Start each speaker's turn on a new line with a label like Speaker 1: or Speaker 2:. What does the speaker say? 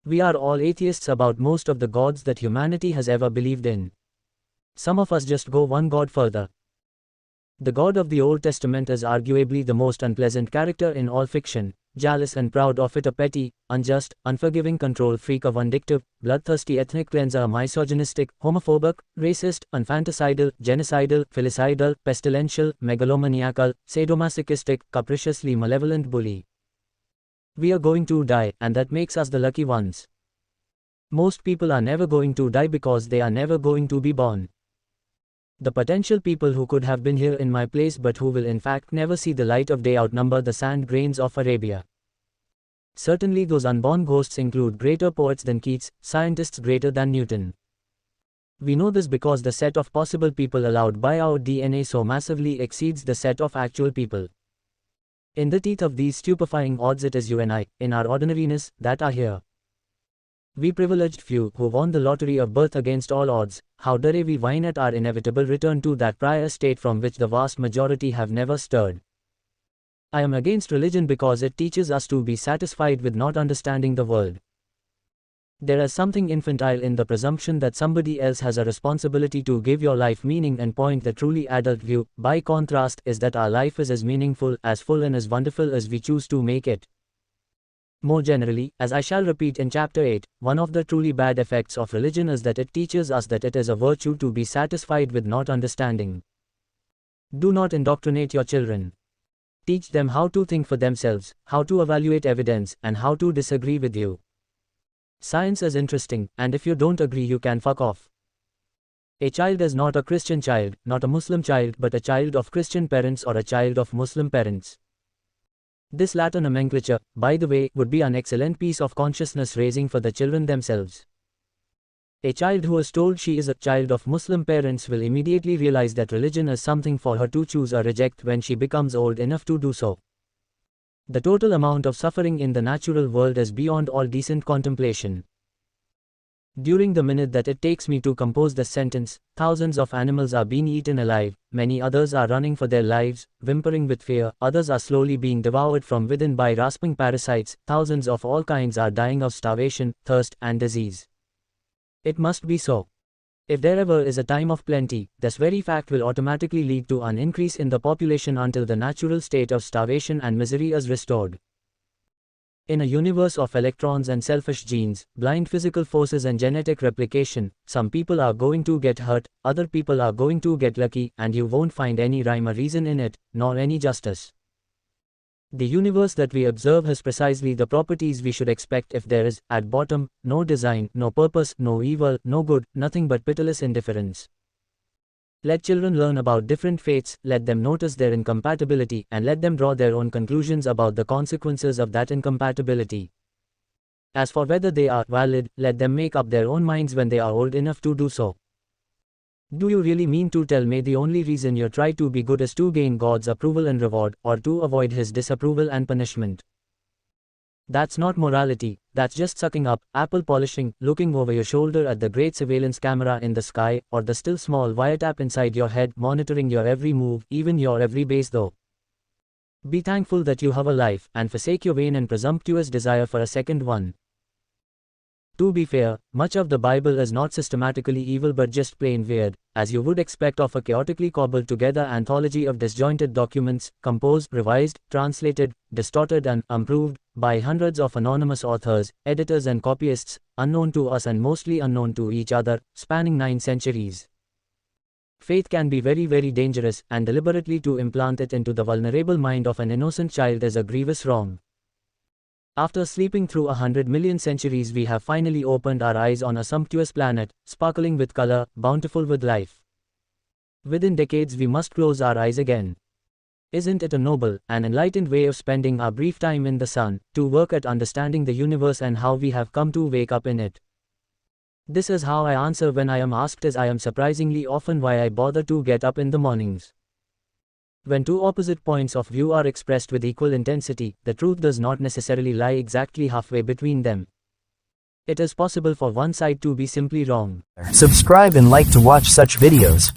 Speaker 1: We are all atheists about most of the gods that humanity has ever believed in. Some of us just go one god further. The God of the Old Testament is arguably the most unpleasant character in all fiction, jealous and proud of it, a petty, unjust, unforgiving control freak, a vindictive, bloodthirsty ethnic cleanser, misogynistic, homophobic, racist, infanticidal, genocidal, filicidal, pestilential, megalomaniacal, sadomasochistic, capriciously malevolent bully. We are going to die, and that makes us the lucky ones. Most people are never going to die because they are never going to be born. The potential people who could have been here in my place but who will in fact never see the light of day outnumber the sand grains of Arabia. Certainly those unborn ghosts include greater poets than Keats, scientists greater than Newton. We know this because the set of possible people allowed by our DNA so massively exceeds the set of actual people. In the teeth of these stupefying odds, it is you and I, in our ordinariness, that are here. We privileged few who won the lottery of birth against all odds, how dare we whine at our inevitable return to that prior state from which the vast majority have never stirred. I am against religion because it teaches us to be satisfied with not understanding the world. There is something infantile in the presumption that somebody else has a responsibility to give your life meaning and point. The truly adult view, by contrast, is that our life is as meaningful, as full and as wonderful as we choose to make it. More generally, as I shall repeat in Chapter 8, one of the truly bad effects of religion is that it teaches us that it is a virtue to be satisfied with not understanding. Do not indoctrinate your children. Teach them how to think for themselves, how to evaluate evidence, and how to disagree with you. Science is interesting, and if you don't agree, you can fuck off. A child is not a Christian child, not a Muslim child, but a child of Christian parents or a child of Muslim parents. This latter nomenclature, by the way, would be an excellent piece of consciousness raising for the children themselves. A child who is told she is a child of Muslim parents will immediately realize that religion is something for her to choose or reject when she becomes old enough to do so. The total amount of suffering in the natural world is beyond all decent contemplation. During the minute that it takes me to compose this sentence, thousands of animals are being eaten alive, many others are running for their lives, whimpering with fear, others are slowly being devoured from within by rasping parasites, thousands of all kinds are dying of starvation, thirst, and disease. It must be so. If there ever is a time of plenty, this very fact will automatically lead to an increase in the population until the natural state of starvation and misery is restored. In a universe of electrons and selfish genes, blind physical forces and genetic replication, some people are going to get hurt, other people are going to get lucky, and you won't find any rhyme or reason in it, nor any justice. The universe that we observe has precisely the properties we should expect if there is, at bottom, no design, no purpose, no evil, no good, nothing but pitiless indifference. Let children learn about different faiths, let them notice their incompatibility, and let them draw their own conclusions about the consequences of that incompatibility. As for whether they are valid, let them make up their own minds when they are old enough to do so. Do you really mean to tell me the only reason you try to be good is to gain God's approval and reward, or to avoid His disapproval and punishment? That's not morality, that's just sucking up, apple polishing, looking over your shoulder at the great surveillance camera in the sky, or the still small wiretap inside your head monitoring your every move, even your every base though. Be thankful that you have a life, and forsake your vain and presumptuous desire for a second one. To be fair, much of the Bible is not systematically evil but just plain weird, as you would expect of a chaotically cobbled together anthology of disjointed documents, composed, revised, translated, distorted and improved by hundreds of anonymous authors, editors and copyists, unknown to us and mostly unknown to each other, spanning 9 centuries. Faith can be very, very dangerous, and deliberately to implant it into the vulnerable mind of an innocent child is a grievous wrong. After sleeping through 100 million centuries, we have finally opened our eyes on a sumptuous planet, sparkling with color, bountiful with life. Within decades we must close our eyes again. Isn't it a noble, an enlightened way of spending our brief time in the sun, to work at understanding the universe and how we have come to wake up in it? This is how I answer when I am asked, as I am surprisingly often, why I bother to get up in the mornings. When two opposite points of view are expressed with equal intensity, the truth does not necessarily lie exactly halfway between them. It is possible for one side to be simply wrong.
Speaker 2: Subscribe and like to watch such videos.